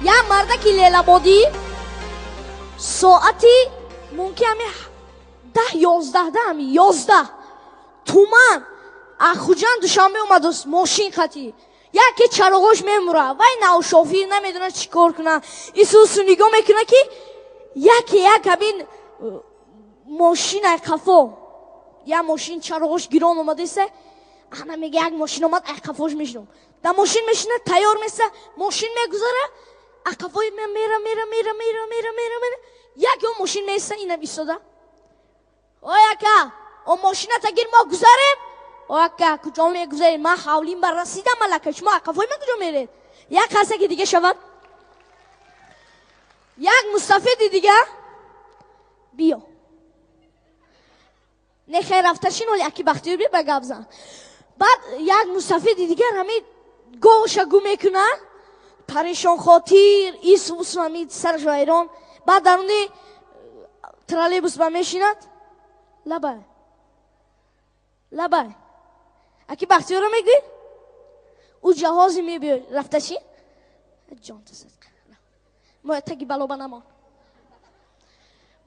یک مرد که لیلابادی ساعتی ممکن همی 11 تومن اخوجان دوشنبه اومد است ماشین خطی یکی چراغاش میموره وای نوشافی نمیدونه چی کار کنه ایسوسو نگاه میکنه که یک کبین ماشین کفا یا ماشین چراغاش گیران اومده است اما میگه یک ماشین اومد کفاش میشنم در ماشین میشینه تیار میسته ماشین میگذاره کفای میره یک اون ماشین میسته اینم ایستاده او یکا اون ماشین تگیر ما گذاریم او یکا کجا میگذاریم ما حولیم بر رسیدم ملکه شما کفای من کجا میرید یک کسی که دیگه شود یک مستفید دیگه بیا نه خیر رفتشین ولی اکی بختیار بیا بگب زن بعد یک مستفید دیگه همین گوشا گو میکنه پریشان خاطر ایسوس همین سرش ویران بعد درونی ترالیبوس با میشیند لبای اکی بختیار رو میگی او جهازی میبیر رفته چی؟ جان تسد ما تگی بلابا نمان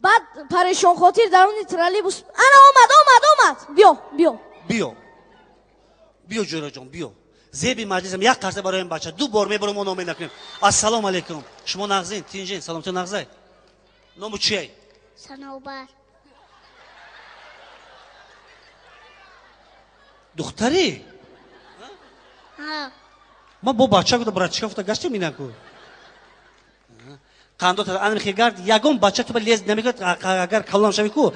بعد پریشان خاطر درونی ترالیبوس انا اومد بیا جورا جان بیا زیبی مجلسم یک قرصه برای این بچه دو بار میبرم اون نامه نکنیم السلام علیکم شما نغزین تینجین سلامتو نغزای نامو چیه؟ صنوبر دختری؟ ها ما با بچه کده برای چیکا فتا گشتیم اینا کو قندو تا انم خیگرد یگون بچه تو لیز نمیگرد اگر کلام شوی کو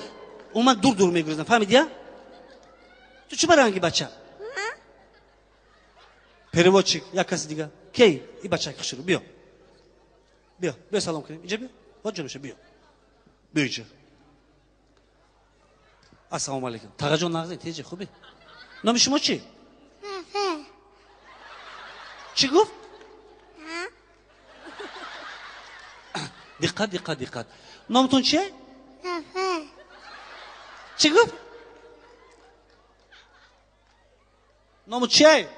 اون من دور میگرزم فهمیدی؟ تو چی برانگی بچه؟ переводчик یک کسی دیگه کی این بچه خشرو بیا سلام کنیم اینجا بیا خود جلوشه بیا اینجا السلام علیکم تاغا جان نغزین تیجی خوبی نام شما چی نفه چی گفت دقت نامتون چیه نفه چی گفت نام چیه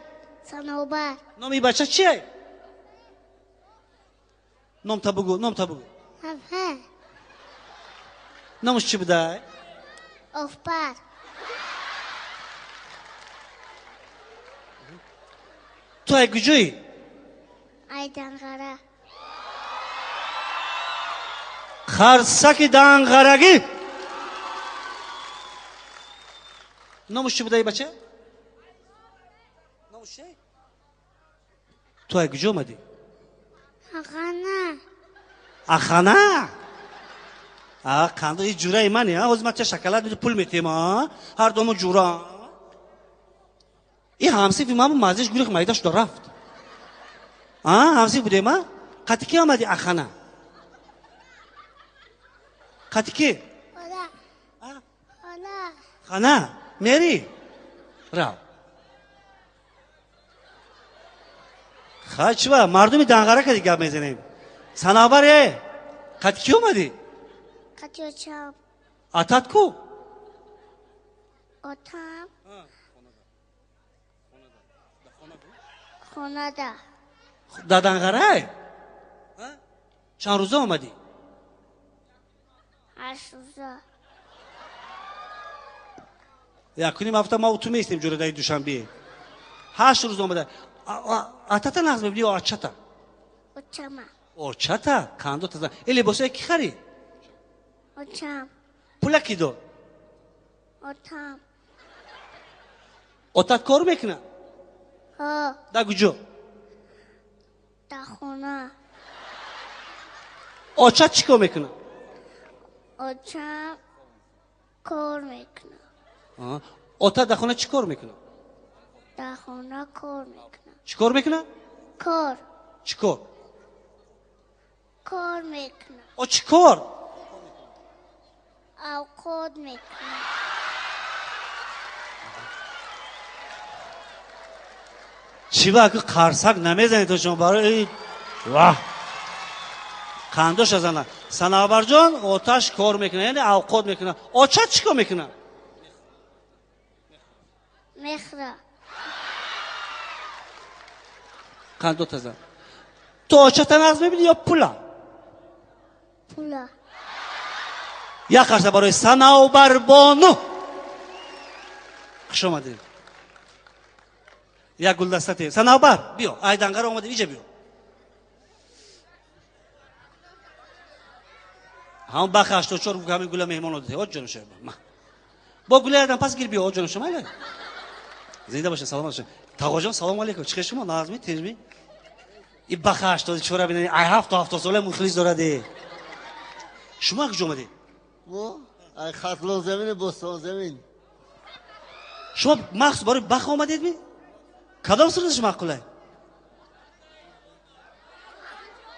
صنوبر نامی بچه چیه نام تا بگو نفه نامش چی بوده افبر تو ای کجایی ایدنغره خرسک دنغرگی نامش چی بوده ای بچه نامش چیه تو ای کجا اومدی اخانه کندو این جوره منی حزمت شکلات میده پول میتیم هر دومو جورا این همسی فی من مازش گوری خمایداش دو رفت همسی بوده ما قطی که آمدی اخانه قطی که خانه میری راو خاچوا مردمی دنگره که دیگه میزنیم سنابره قطی که اومدی کچوچم آتات کو اتم خونه ده دادنگره چند روزه اومدی 8 روزه یکنیم هفته ما تو میستیم جوره دایی دوشنبه 8 روز اومده آتاتا نغز ببینی آچاتا اتمه آچاتا کندو تزن این لباسه کی خری اتم پولا کی دو اتم آتات کار میکنه ها دا گجو در خونه آچات چی کار میکنه اتم کار میکنه آتات در خونه چی کار میکنه در خونه کار میکنه چی کار میکنه چی کار میکنه چی کار اوقات میکنه چی با که قرصک نمیزنی تو شما برای واه کندوش ازنه سنابر جان آتش کار میکنه یعنی اوقات میکنه آچات چی کار میکنه میخره کندو تزن تو آچه نظم میبینی یا پولا؟ پولا. یک خرسه برای صنوبر بانو. خوش آمدید. یک گلدسته صنوبر بیا ایدنگر آمده اینجا بیا. همون بخ 84 بگو همین گل مهمان رو ده. آج جانو شما. با گل ایدن پس گیر بیا آج جانو شما. زنده باشه سلام باشه. تاغا جان سلام علیکم. چیکار شما نازمی تیزمی؟ این بخ 84 ببینید ای هفت ساله مخلص داره. شما کجا اومدی؟ ما ای خطلان زمین بستان زمین. شما مخصوص برای بخ آمدید می؟ کدام سرش معقوله؟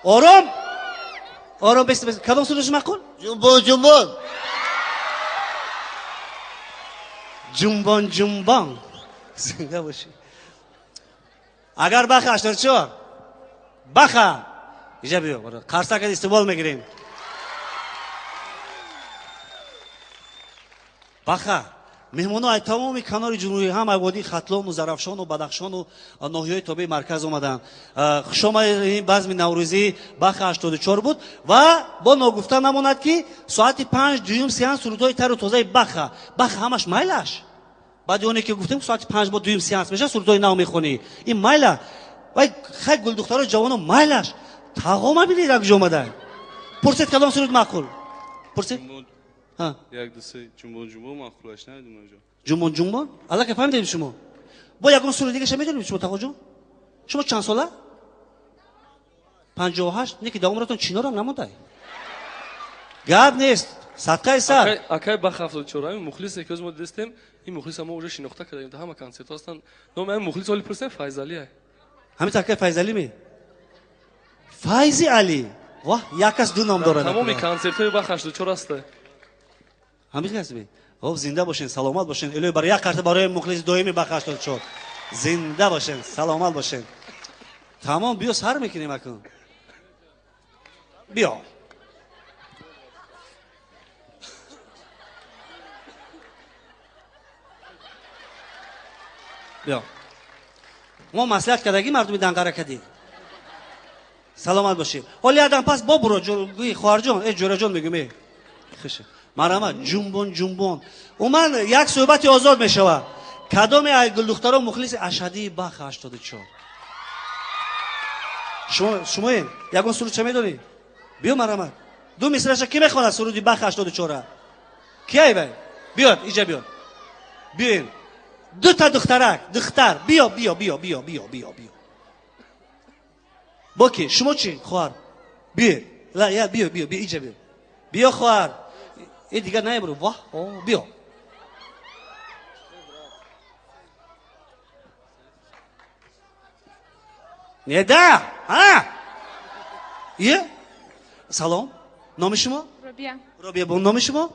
آرام بست کدام سرش معقول؟ جنبان زنده باشی. اگر بخ 84 بخ اینجا بیا قرصک استقبال میگیریم. بخ مهمان‌ها از تمام کنار جنوبی هم وادی ختلان و زرافشان و بدخشان و ناحیه‌های تابع مرکز اومدن. خوش آمدید. این بزم نوروزی بخ 84 بود و با نگفته نماند که ساعت 5 دویم سیان سرودهای تر و تازه بخ همش مایلش. بعد اونی که گفتیم ساعت 5 با دویم سیانس میشه سرودهای نو میخونی. این مایله. وای خیلی گل دخترای جوانو مایلش. تاغام ببینید کجا اومدن. پرسید کدام سرود معقول؟ پرسید ها یک دو سه جنبان معقولش ندیدم اونجا. جنبان الان که فهمیدیم شما با یگان سرود دیگه میدونید شما تاغا جون شما چند ساله 58 نکی دامرتون چینا رو هم نمونده گاب نیست صدقه سر اکای بخ 74 مخلص که از ما دستیم این مخلص ما اونجا شناخته کردیم تا همه کنسرت هستن نام این مخلص ولی پرسن فایز علی همین تاکه فایز علی می فایز علی واه یکس دو نام داره تمام کنسرت های بخ 84 است همین کسی خب زنده باشین سلامت باشین الهی برای یک قرطه برای مخلص دومی بخ 84 زنده باشین سلامت باشین تمام بیا سر میکنیم اکن بیا بیا ما مصلحت کردگی مردمی دنقره کردی سلامت باشی حالی آدم پس با برو جوی خواهر جان ای جوره جان میگم خشه مرحمت جنبون و من یک صحبتی آزاد میشوه کدام ای گل دخترا مخلص اشهدی بخ 84 شما این یگون سرود چه میدونی بیا مرحمت دو مصرش کی میخونه سرودی بخ 84 کی بای بیاد اینجا بیاد بیاین دو تا دختر بیا با کی شما چی خواهر بیا لا یا بیا اینجا بیا خواهر این دیگه نه برو واه بیا ندا ها یه سلام نام شما رابیا بون نام شما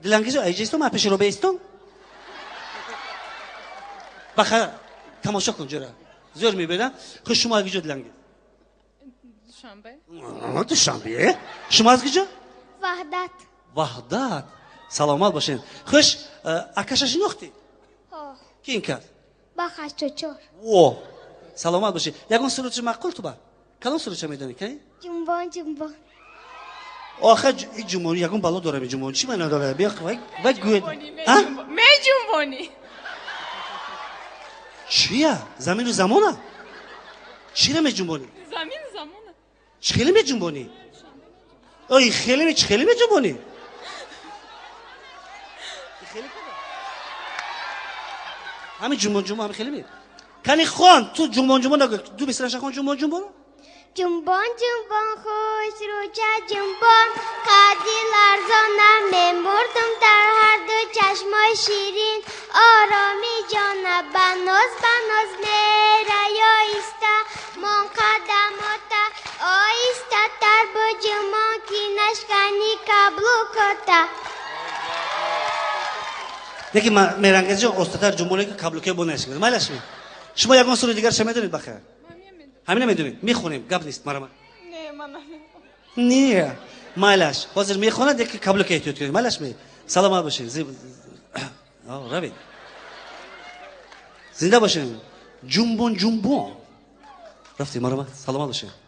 دیلانگیز ایجستو ما پیش رابیا استون بخیر تماشا کن جرا زور میبینم خود شما از کجا دیلانگیز دوشنبه شما از کجا وحدت سلامت باشین خوش اکشش نختی کی این کرد بخ 84 او سلامت باشین یکون سرودش معقول تو با کدام سرود چه میدونی کی جنبان آخه این جمهوری یکون بالا داره می جمهوری چی معنی داره بیا وای گوید ها می جنبانی چیه زمین و زمانه چی رو می جنبانی زمین زمانه چخیلی می جنبانی ای خیلی می جنبانی همین جنبان همین خیلی می کنی خان تو جنبان نگو دو بسرش خان جنبان جنبان خوش رو چه جنبان قدی لرزانم من بردم در هر دو چشمای شیرین آرامی جانم بناز میره یا ایستا من قدماتا آیستا تر با جنبان کی نشکنی کبلو کتا یکی میرنگز جان استادر جنبانی که کبلو که بو نشکنه مالش می شما یکان سرود دیگر چه میدونید بخیر همین میدونید میخونیم گپ نیست مرحمت نه مالش حاضر میخونه دیگه کابل که احتیاط کنید مالش می سلامت باشین روید زنده باشین جنبون رفتیم مرا سلام علیکم